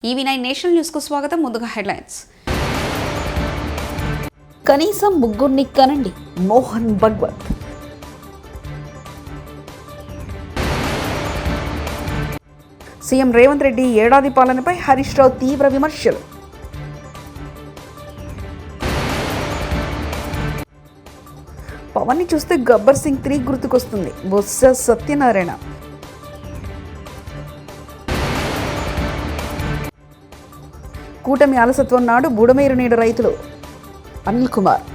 EV9 national news కు స్వాగతం. ముందుగా హెడ్లైన్స్. కనీసం ముగ్గురిని కనండి, మోహన్ భగవత్. సీఎం రేవంత్ రెడ్డి ఏడాది పాలనపై హరీష్ రావు తీవ్ర విమర్శలు. పవన్ ని చూస్తే గబ్బర్ సింగ్ 3 గుర్తుకొస్తుంది, బొత్స సత్యనారాయణ. కూటమి అలసత్వం నాడు బుడమేరు నీడ రైతులు, అనిల్ కుమార్.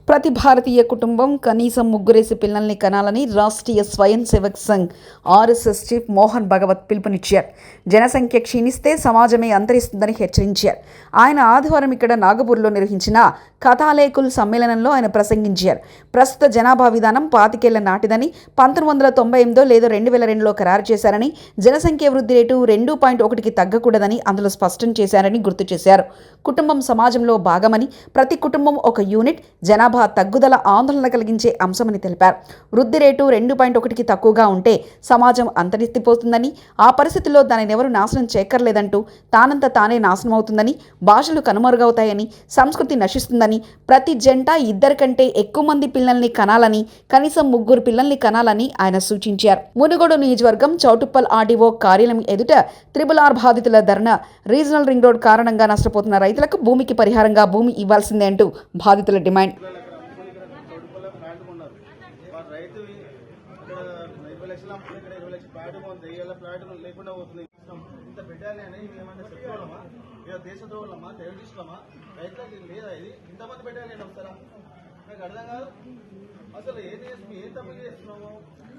ప్రతి భారతీయ కుటుంబం కనీసం ముగ్గురేసి పిల్లల్ని కనాలని రాష్ట్రీయ స్వయం సేవక్ సంఘ్ ఆర్ఎస్ఎస్ చీఫ్ మోహన్ భగవత్ పిలుపునిచ్చారు. జనసంఖ్య క్షీణిస్తే సమాజమే అంతరిస్తుందని హెచ్చరించారు. ఆయన ఆదివారం ఇక్కడ నాగపూర్లో నిర్వహించిన కథాలేఖుల్ సమ్మేళనంలో ఆయన ప్రసంగించారు. ప్రస్తుత జనాభా విధానం 25 ఏళ్ల నాటిదని, 1998 లేదా 2002లో ఖరారు చేశారని, జనసంఖ్య వృద్ధి రేటు 2.1కి తగ్గకూడదని అందులో స్పష్టం చేశారని గుర్తు చేశారు. కుటుంబం సమాజంలో భాగమని, ప్రతి కుటుంబం ఒక యూనిట్, జనాభా తగ్గుదల ఆందోళన కలిగించే అంశమని తెలిపారు. వృద్ధి రేటు 2.1కి తక్కువగా ఉంటే సమాజం అంతరించిపోతుందని, ఆ పరిస్థితుల్లో దానిని ఎవరు నాశనం చేయక్కర్లేదంటూ తానంత తానే నాశనం అవుతుందని, భాషలు కనుమరుగవుతాయని, సంస్కృతి నశిస్తుందని, ప్రతి జంట 2 కంటే ఎక్కువ మంది పిల్లల్ని కనాలని, కనీసం 3 పిల్లల్ని కనాలని ఆయన సూచించారు. మునుగోడు నియోజకవర్గం చౌటుప్పల్ ఆర్డీఓ కార్యాలయం ఎదుట RRR బాధితుల ధర్నా. రీజనల్ రింగ్ రోడ్ కారణంగా నష్టపోతున్న రైతులకు భూమికి పరిహారంగా భూమి ఇవ్వాల్సిందే అంటూ బాధితుల డిమాండ్. దేశద్రోహులమ్మా, టెరరిస్టులమ్మా, రైతులకి లేదా ఇది ఇంతమంది పెట్టాలి వస్తారా? నాకు అర్థం కాదు. అసలు ఏం తప్పు చేస్తున్నాము?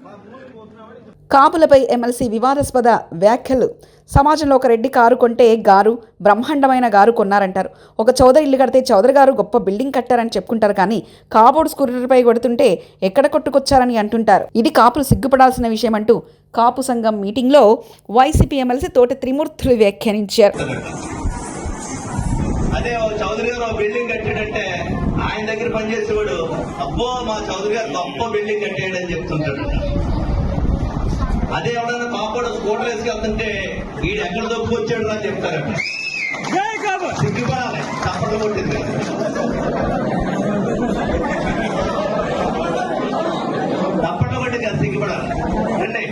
మా భూమికి పోతున్నామని. కాపులపై ఎమ్మెల్సీ వివాదాస్పద వ్యాఖ్యలు. సమాజంలో ఒక రెడ్డి కారు కొంటే గారు బ్రహ్మాండమైన గారు కొన్నారంటారు. ఒక చౌదరి ఇల్లు కడితే చౌదరి గారు గొప్ప బిల్డింగ్ కట్టారని చెప్పుకుంటారు. కానీ కాపోడు స్కూటర్పై కొడుతుంటే ఎక్కడ కొట్టుకొచ్చారని అంటుంటారు. ఇది కాపులు సిగ్గుపడాల్సిన విషయం అంటూ కాపు సంఘం మీటింగ్లో వైసీపీ ఎమ్మెల్సీ తోట త్రిమూర్తులు వ్యాఖ్యానించారు. అదే చౌదరి గారు బిల్డింగ్ కట్టాడంటే ఆయన దగ్గర పనిచేసేవాడు, అబ్బో మా చౌదరి గారు గొప్ప బిల్డింగ్ కట్టాడని చెప్తుంటాడు. అదే ఎవరైనా కాపాడు స్కూటర్ వేసుకెళ్తుంటే వీడు ఎక్కడ దొప్పుకొచ్చాడు అని చెప్తారట. సిగ్గుపడాలి, తప్పక కొట్టింది. తప్పక కొట్టింది, సిగ్గుపడాలి. రండి.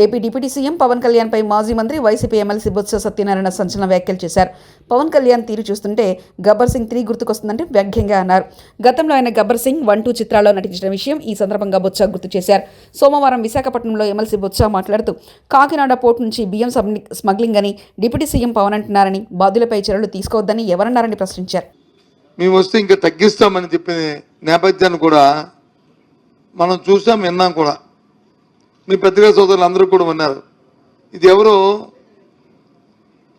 ఏపీ డిప్యూటీ సీఎం పవన్ కళ్యాణ్పై మాజీ మంత్రి వైసీపీ ఎమ్మెల్సీ బొత్స సత్యనారాయణ సంచలన వ్యాఖ్యలు చేశారు. పవన్ కళ్యాణ్ తీరు చూస్తుంటే గబ్బర్ సింగ్ 3 గుర్తుకొస్తుందంటే వ్యంగ్యంగా అన్నారు. గతంలో ఆయన గబ్బర్ సింగ్ 1, 2 చిత్రాల్లో నటించిన విషయం ఈ సందర్భంగా బొత్స గుర్తు చేశారు. సోమవారం విశాఖపట్నంలో ఎమ్మెల్సీ బొత్స మాట్లాడుతూ కాకినాడ పోర్టు నుంచి బియ్యం స్మగ్లింగ్ అని డిప్యూటీ సీఎం పవన్ అంటున్నారని, బాధ్యులపై చర్యలు తీసుకోవద్దని ఎవరన్నారని ప్రశ్నించారు. మేము వస్తే ఇంకా తగ్గిస్తామని చెప్పిన నేపథ్యాన్ని కూడా మనం చూసాం, విన్నాం కూడా. మీ పత్రికా సోదరులు అందరూ కూడా ఉన్నారు. ఇది ఎవరో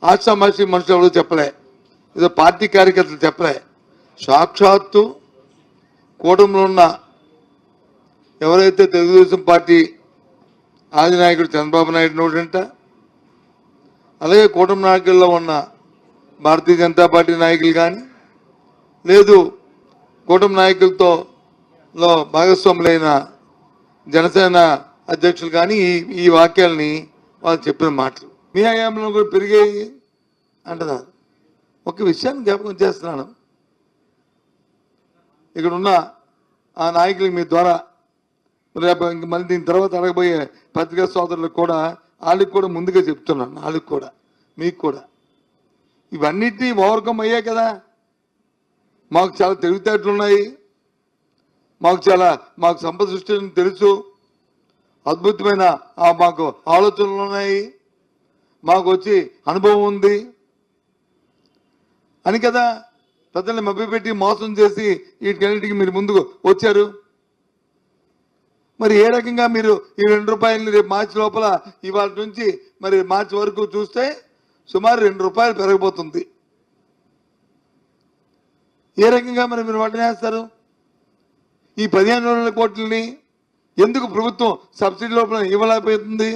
ఆశామాషి మనుషులు ఎవరో చెప్పలే, ఏదో పార్టీ కార్యకర్తలు చెప్పలే. సాక్షాత్తు కూటమిలో ఉన్న ఎవరైతే తెలుగుదేశం పార్టీ ఆది నాయకుడు చంద్రబాబు నాయుడు నోటంట, అలాగే కూటమి నాయకుల్లో ఉన్న భారతీయ జనతా పార్టీ నాయకులు కానీ, లేదు కూటమి నాయకులతో భాగస్వాములైన జనసేన అధ్యక్షులు కానీ ఈ వాక్యాలని వాళ్ళు చెప్పిన మాటలు మీ హయాంలో కూడా పెరిగాయి అంటున్నారు. ఒక విషయాన్ని జ్ఞాపకం చేస్తున్నాను. ఇక్కడ ఉన్న ఆ నాయకులకి మీ ద్వారా రేపు ఇంక మళ్ళీ దీని తర్వాత అడగబోయే పత్రికా సోదరులకు కూడా, వాళ్ళకి కూడా ముందుగా చెప్తున్నాను, వాళ్ళకి కూడా మీకు కూడా ఇవన్నిటినీ ఓవర్కమ్ అయ్యాయి కదా. మాకు చాలా తెలివితేటలు ఉన్నాయి, మాకు సంపద సృష్టి తెలుసు, అద్భుతమైన మాకు ఆలోచనలు ఉన్నాయి, మాకు వచ్చి అనుభవం ఉంది అని కదా ప్రజల్ని మభ్యపెట్టి మోసం చేసి వీటికన్నిటికీ మీరు ముందుకు వచ్చారు. మరి ఏ రకంగా మీరు ఈ 2 రూపాయలని రేపు మార్చి లోపల ఇవాళ నుంచి మరి మార్చి వరకు చూస్తే సుమారు 2 రూపాయలు పెరగబోతుంది. ఏ రకంగా మరి మీరు వడ్డనేస్తారు? ఈ 15,000 కోట్లని ఎందుకు ప్రభుత్వం సబ్సిడీ లోపల ఇవ్వలేకపోతుంది?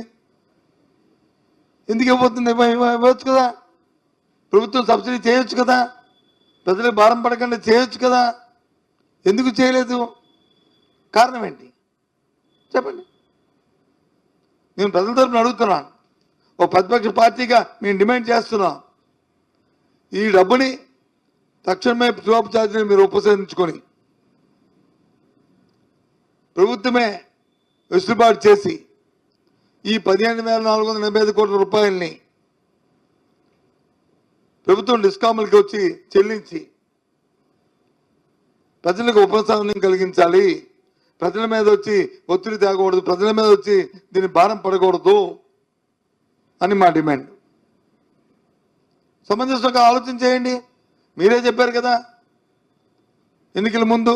ఎందుకు ఇవ్వబోతుంది? ఇవ్వచ్చు కదా, ప్రభుత్వం సబ్సిడీ చేయొచ్చు కదా, ప్రజలకు భారం పడకుండా చేయొచ్చు కదా. ఎందుకు చేయలేదు? కారణం ఏంటి చెప్పండి? నేను ప్రజల తరపున అడుగుతున్నాను. ఒక ప్రతిపక్ష పార్టీగా మేము డిమాండ్ చేస్తున్నాం. ఈ డబ్బుని తక్షణమే స్లాబ్ ఛార్జీని మీరు ఉపసంహరించుకొని ప్రభుత్వమే వెసులుబాటు చేసి ఈ 15,485 కోట్ల రూపాయలని ప్రభుత్వం డిస్కాములకి వచ్చి చెల్లించి ప్రజలకు ఉపశమనం కలిగించాలి. ప్రజల మీద వచ్చి ఒత్తిడి తేగకూడదు, ప్రజల మీద వచ్చి దీని భారం పడకూడదు అని మా డిమాండ్. సమంజసంగా ఆలోచన చేయండి. మీరే చెప్పారు కదా ఎన్నికల ముందు,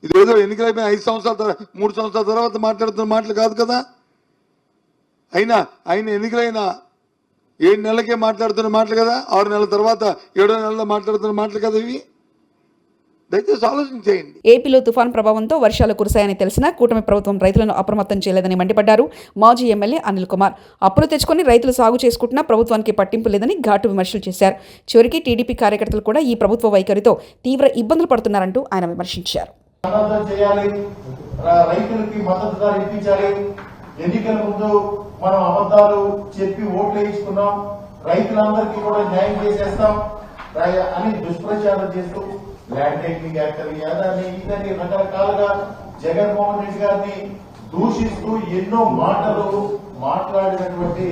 ఇదేదో ఎన్నికలు అయిపోయిన 5 సంవత్సరాల తర్వాత 3 సంవత్సరాల తర్వాత మాట్లాడుతున్న మాటలు కాదు కదా. ఆయన ఎన్నికలైన 7 నెలలకే మాట్లాడుతున్న మాటలు కదా, 6 నెలల తర్వాత 7వ నెలలో మాట్లాడుతున్న మాటలు కదా ఇవి. దయచేసి ఆలోచన చేయండి. ఏపీలో తుఫాన్ ప్రభావంతో వర్షాలు కురిశాయని తెలిసినా కూటమి ప్రభుత్వం రైతులను అప్రమత్తం చేయలేదని మండిపడ్డారు మాజీ ఎమ్మెల్యే అనిల్ కుమార్. అప్పులు తెచ్చుకొని రైతులు సాగు చేసుకుంటున్నా ప్రభుత్వానికి పట్టింపు లేదని ఘాటు విమర్శలు చేశారు. చివరికి టీడీపీ కార్యకర్తలు కూడా ఈ ప్రభుత్వ వైఖరితో తీవ్ర ఇబ్బందులు పడుతున్నారంటూ ఆయన విమర్శించారు. రైతులకి మద్దతు ధర ఇప్పించాలి. ఎన్నికల ముందు మనం అబద్ధాలు చెప్పి ఓట్లు వేయించుకున్నాం, రైతులందరికీ కూడా న్యాయం చేసేస్తాం అని దుష్ప్రచారం చేస్తూ ల్యాండ్ టైటిలింగ్ యాక్ట్ అని ఇదని రకరకాలుగా జగన్మోహన్ రెడ్డి గారిని దూషిస్తూ ఎన్నో మాటలు మాట్లాడినటువంటి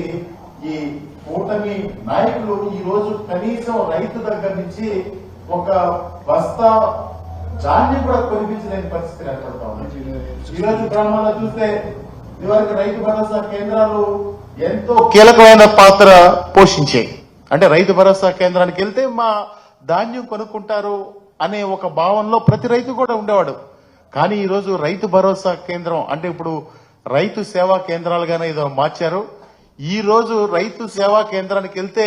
ఈ కూటమి నాయకులు ఈ రోజు కనీసం రైతు దగ్గర నుంచి ఒక బస్తా ధాన్యం కూడా కొనిపించలేని పరిస్థితి ఏర్పడతా ఉంది. ఈ రోజు గ్రామాల్లో చూస్తే ఇదివరకు రైతు భరోసా కేంద్రాలు ఎంతో కీలకమైన పాత్ర పోషించాయి. అంటే రైతు భరోసా కేంద్రానికి వెళ్తే మా ధాన్యం కొనుక్కుంటారు అనే ఒక భావనలో ప్రతి రైతు కూడా ఉండేవాడు. కానీ ఈ రోజు రైతు భరోసా కేంద్రం అంటే ఇప్పుడు రైతు సేవా కేంద్రాలుగానే ఏదో మార్చారు. ఈ రోజు రైతు సేవా కేంద్రానికి వెళ్తే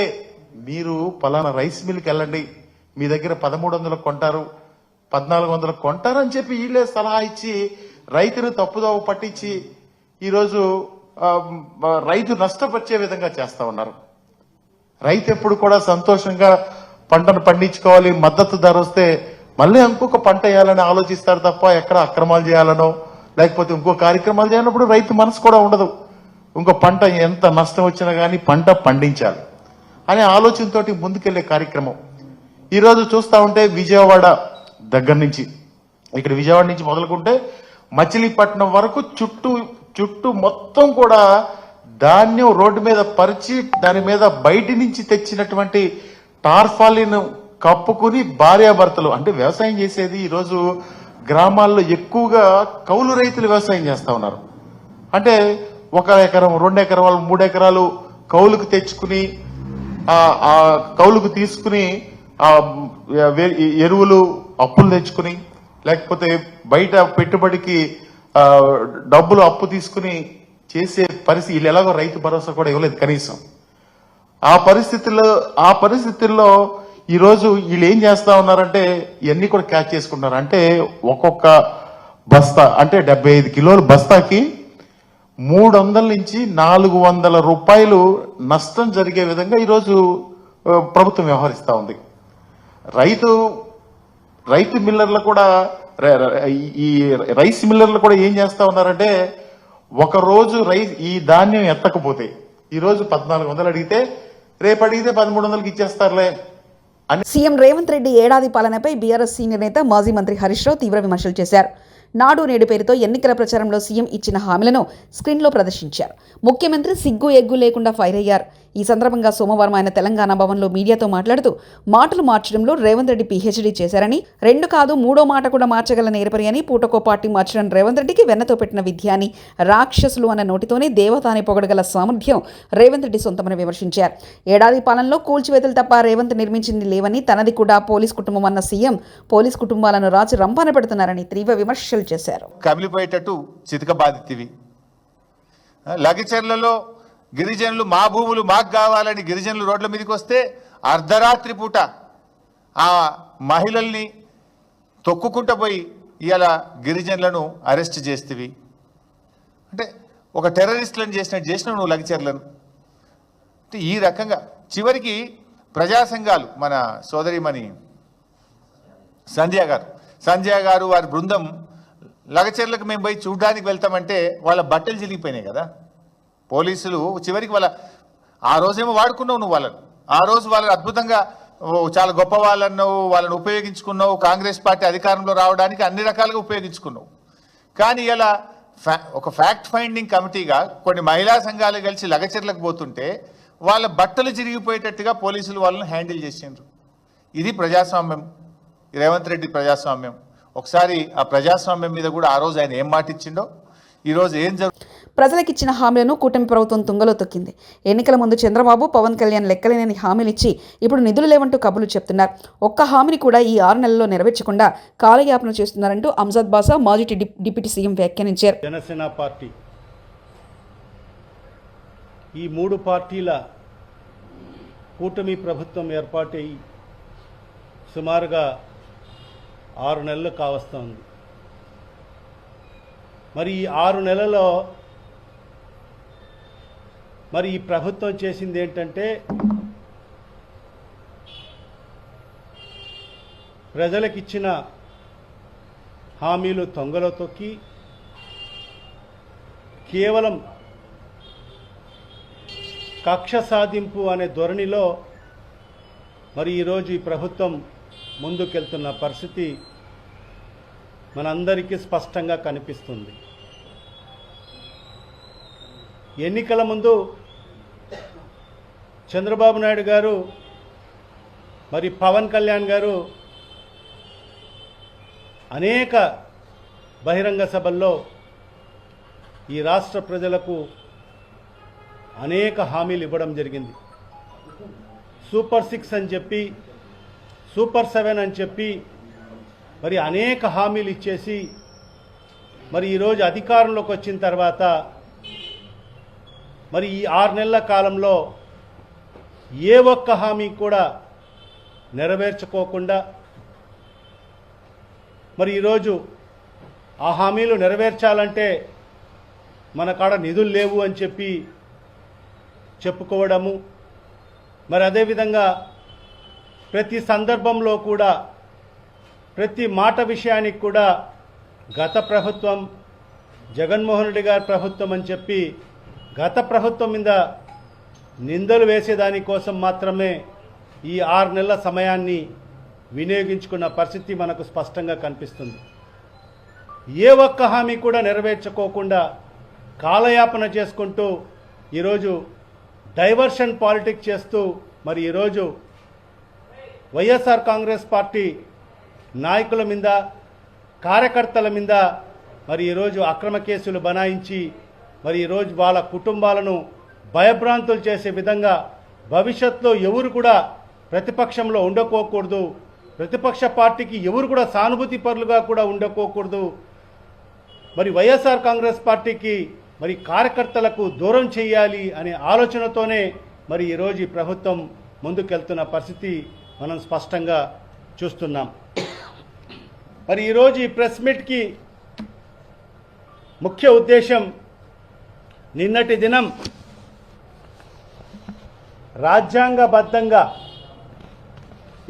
మీరు పలానా రైస్ మిల్కి వెళ్ళండి, మీ దగ్గర 1300 కొంటారు, 1400 కొంటారని చెప్పి వీళ్ళే సలహా ఇచ్చి రైతును తప్పుదోవ పట్టించి ఈరోజు రైతు నష్టపరిచే విధంగా చేస్తా ఉన్నారు. రైతు ఎప్పుడు కూడా సంతోషంగా పంటను పండించుకోవాలి, మద్దతు ధర వస్తే మళ్ళీ ఇంకొక పంట వేయాలని ఆలోచిస్తారు తప్ప ఎక్కడ అక్రమాలు చేయాలనో లేకపోతే ఇంకో కార్యక్రమాలు చేయాలన్నప్పుడు రైతు మనసు కూడా ఉండదు. ఇంకో పంట ఎంత నష్టం వచ్చినా కానీ పంట పండించాలి అనే ఆలోచనతోటి ముందుకెళ్లే కార్యక్రమం. ఈరోజు చూస్తా ఉంటే విజయవాడ దగ్గర నుంచి ఇక్కడ విజయవాడ నుంచి మొదలుకుంటే మచిలీపట్నం వరకు చుట్టూ మొత్తం కూడా ధాన్యం రోడ్డు మీద పరిచి దాని మీద బయటి నుంచి తెచ్చినటువంటి టార్ఫాలిన్ కప్పుకుని భార్యాభర్తలు అంటే వ్యవసాయం చేసేది ఈరోజు గ్రామాల్లో ఎక్కువగా కౌలు రైతులు వ్యవసాయం చేస్తా ఉన్నారు. అంటే 1 ఎకరం 2 ఎకరాలు 3 ఎకరాలు కౌలుకు తెచ్చుకుని ఆ కౌలుకు తీసుకుని ఎరువులు అప్పులు తెచ్చుకుని లేకపోతే బయట పెట్టుబడికి డబ్బులు అప్పు తీసుకుని చేసే పరిస్థితి. వీళ్ళు ఎలాగో రైతు భరోసా కూడా ఇవ్వలేదు కనీసం. ఆ పరిస్థితుల్లో ఈరోజు వీళ్ళు ఏం చేస్తా ఉన్నారంటే ఇవన్నీ కూడా క్యాచ్ చేసుకుంటున్నారు. అంటే ఒక్కొక్క బస్తా అంటే 75 కిలోల బస్తాకి 300 నుంచి 400 రూపాయలు నష్టం జరిగే విధంగా ఈరోజు ప్రభుత్వం వ్యవహరిస్తా ఉంది. రైతు మిల్లర్లు కూడా ఈ రైస్ మిల్లర్లు కూడా ఏం చేస్తా ఉన్నారంటే ఒక రోజు ఈ ధాన్యం ఎత్తకపోతే ఈ రోజు 1400 అడిగితే రేపు అడిగితే 1300కి ఇచ్చేస్తారులే. సీఎం రేవంత్ రెడ్డి ఏడాది పాలనపై బీఆర్ఎస్ సీనియర్ నేత మాజీ మంత్రి హరీష్ రావు తీవ్ర విమర్శలు చేశారు. నాడు నేడు పేరుతో ఎన్నికల ప్రచారంలో సీఎం ఇచ్చిన హామీలను స్క్రీన్లో ప్రదర్శించారు. ముఖ్యమంత్రి సిగ్గు ఎగ్గు లేకుండా ఫైర్ అయ్యారు. ఈ సందర్భంగా సోమవారం ఆయన తెలంగాణ భవన్లో మీడియాతో మాట్లాడుతూ మాటలు మార్చడంలో రేవంత్ రెడ్డి పీహెచ్డీ చేశారని, 2 కాదు 3వ మాట కూడా మార్చగల నేర్పరి అని, పూటకో పార్టీ మార్చడం రేవంత్ రెడ్డికి వెన్నతో పెట్టిన విద్య అని, రాక్షసులు అన్న నోటితోనే దేవత అని పొగడగల సామర్థ్యం రేవంత్ రెడ్డి సొంతమని విమర్శించారు. ఏడాది పాలనలో కూల్చివేతలు తప్ప రేవంత్ నిర్మించింది లేవని, తనది కూడా పోలీస్ కుటుంబం అన్న సీఎం పోలీస్ కుటుంబాలను రాజు రంపాన పెడుతున్నారని తీవ్ర విమర్శలు చేశారు. కమిలిపోయేటట్టు చితక బాధితివి. లగచర్లలో గిరిజనులు మా భూములు మాకు కావాలని గిరిజనులు రోడ్ల మీదకి వస్తే అర్ధరాత్రి పూట ఆ మహిళల్ని తొక్కుకుంటూ పోయి ఇవాళ గిరిజనులను అరెస్ట్ చేస్తేవి. అంటే ఒక టెర్రరిస్టులను చేసినావు నువ్వు లగచర్లను. అంటే ఈ రకంగా చివరికి ప్రజా సంఘాలు మన సోదరిమణి సంధ్య గారు వారి బృందం లగచర్లకు మేము పోయి చూడడానికి వెళ్తామంటే వాళ్ళ బట్టలు చిరిగిపోయినాయి కదా. పోలీసులు చివరికి ఆ రోజేమో వాడుకున్నావు నువ్వు వాళ్ళను, ఆ రోజు వాళ్ళని అద్భుతంగా చాలా గొప్ప వాళ్ళను ఉపయోగించుకున్నావు, కాంగ్రెస్ పార్టీ అధికారంలో రావడానికి అన్ని రకాలుగా ఉపయోగించుకున్నావు. కానీ ఇలా ఒక ఫ్యాక్ట్ ఫైండింగ్ కమిటీగా కొన్ని మహిళా సంఘాలు కలిసి లగచర్లకు పోతుంటే వాళ్ళ బట్టలు చిరిగిపోయేటట్టుగా పోలీసులు వాళ్ళని హ్యాండిల్ చేసిండ్రు. ఇది ప్రజాస్వామ్యం, రేవంత్ రెడ్డి ప్రజాస్వామ్యం. ఒకసారి ఆ ప్రజాస్వామ్యం మీద కూడా ఆ రోజు ఆయన ఏం మాట ఇచ్చిండో ఈరోజు ఏం ప్రజలకిచ్చిన హామీలను కూటమి ప్రభుత్వం తుంగలో తొక్కింది. ఎన్నికల ముందు చంద్రబాబు, పవన్ కళ్యాణ్ లెక్కలేని హామీలిచ్చి ఇప్పుడు నిధులు లేవంటూ కబుర్లు చెప్తున్నారు. ఒక్క హామీని కూడా ఈ 6 నెలల్లో నెరవేర్చకుండా కాలయాపన చేస్తున్నారంటూ అంజద్ బాసా మాజీ డిప్యూటీ సీఎం వ్యాఖ్యానించారు. జనసేన పార్టీ ఈ 3 పార్టీల కూటమి ప్రభుత్వం ఏర్పాటై సుమారుగా 6 నెలలు కావస్తోంది. మరి ఈ 6 నెలల్లో మరి ఈ ప్రభుత్వం చేసింది ఏంటంటే ప్రజలకిచ్చిన హామీలు తొంగలో తొక్కి కేవలం కక్ష సాధింపు అనే ధోరణిలో మరి ఈరోజు ఈ ప్రభుత్వం ముందుకెళ్తున్న పరిస్థితి మనందరికీ స్పష్టంగా కనిపిస్తుంది. ఎన్నికల ముందు చంద్రబాబు నాయుడు గారు మరి పవన్ కళ్యాణ్ గారు అనేక బహిరంగ సభల్లో ఈ రాష్ట్ర ప్రజలకు అనేక హామీలు ఇవ్వడం జరిగింది. సూపర్ 6 అని చెప్పి, సూపర్ 7 అని చెప్పి మరి అనేక హామీలు ఇచ్చేసి మరి ఈరోజు అధికారంలోకి వచ్చిన తర్వాత మరి ఈ 6 నెలల కాలంలో ఏ ఒక్క హామీ కూడా నెరవేర్చుకోకుండా మరి ఈరోజు ఆ హామీలు నెరవేర్చాలంటే మన కాడ నిధులు లేవు అని చెప్పి చెప్పుకోవడము, మరి అదేవిధంగా ప్రతి సందర్భంలో కూడా ప్రతి మాట విషయానికి కూడా గత ప్రభుత్వం, జగన్మోహన్ రెడ్డి గారి ప్రభుత్వం అని చెప్పి గత ప్రభుత్వం మీద నిందలు వేసేదానికోసం మాత్రమే ఈ 6 నెలల సమయాన్ని వినియోగించుకున్న పరిస్థితి మనకు స్పష్టంగా కనిపిస్తుంది. ఏ ఒక్క హామీ కూడా నెరవేర్చుకోకుండా కాలయాపన చేసుకుంటూ ఈరోజు డైవర్షన్ పాలిటిక్స్ చేస్తూ మరి ఈరోజు వైఎస్ఆర్ కాంగ్రెస్ పార్టీ నాయకుల మీద, కార్యకర్తల మీద మరి ఈరోజు అక్రమ కేసులు బనాయించి మరి ఈరోజు వాళ్ళ కుటుంబాలను భయభ్రాంతులు చేసే విధంగా భవిష్యత్తులో ఎవరు కూడా ప్రతిపక్షంలో ఉండకోకూడదు, ప్రతిపక్ష పార్టీకి ఎవరు కూడా సానుభూతి పరులుగా కూడా ఉండకోకూడదు, మరి వైఎస్ఆర్ కాంగ్రెస్ పార్టీకి మరి కార్యకర్తలకు దూరం చేయాలి అనే ఆలోచనతోనే మరి ఈరోజు ఈ ప్రభుత్వం ముందుకెళ్తున్న పరిస్థితి మనం స్పష్టంగా చూస్తున్నాం. మరి ఈరోజు ఈ ప్రెస్ మీట్కి ముఖ్య ఉద్దేశం నిన్నటి దినం రాజ్యాంగబద్ధంగా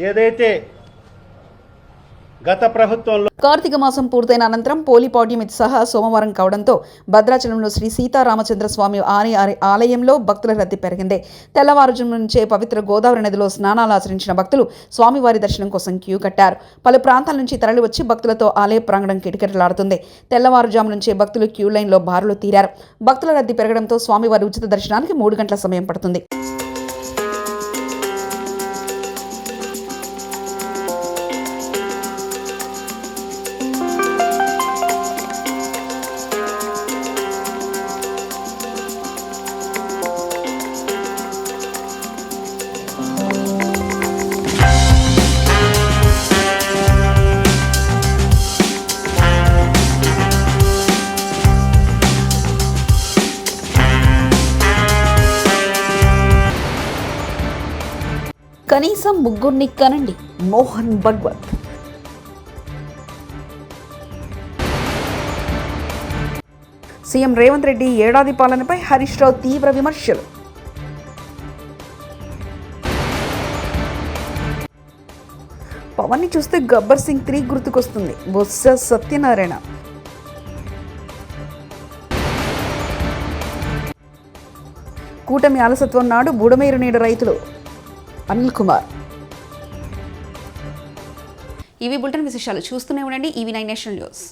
ఏదైతే గత ప్రభుత్వంలో కార్తీక మాసం పూర్తయిన అనంతరం పోలిపాడ్యమి సహా సోమవారం కావడంతో భద్రాచలంలో శ్రీ సీతారామచంద్ర స్వామి ఆలయంలో భక్తుల రద్దీ పెరిగింది. తెల్లవారుజాము నుంచే పవిత్ర గోదావరి నదిలో స్నానాలు ఆచరించిన భక్తులు స్వామివారి దర్శనం కోసం క్యూ కట్టారు. పలు ప్రాంతాల నుంచి తరలివచ్చి భక్తులతో ఆలయ ప్రాంగణం కిటకిటలాడుతుంది. తెల్లవారుజాము నుంచే భక్తులు క్యూ లైన్లో బారులు తీరారు. భక్తుల రద్దీ పెరగడంతో స్వామివారి ఉచిత దర్శనానికి 3 గంటల సమయం పడుతుంది. కనీసం 3 కనండి. మోహన్ భగవత్. సీఎం రేవంత్ రెడ్డి ఏడాది పాలనపై హరీష్ రావు తీవ్ర విమర్శలు. పవన్ని చూస్తే గబ్బర్ సింగ్ 3 గుర్తుకొస్తుంది. బొత్స సత్యనారాయణ. కూటమి అలసత్వం నాడు బుడమేరు నీడు రైతులు. అనిల్ కుమార్. ఇవి బులెటిన్ విశేషాలు. చూస్తూనే ఉండండి EV9 నేషనల్ న్యూస్.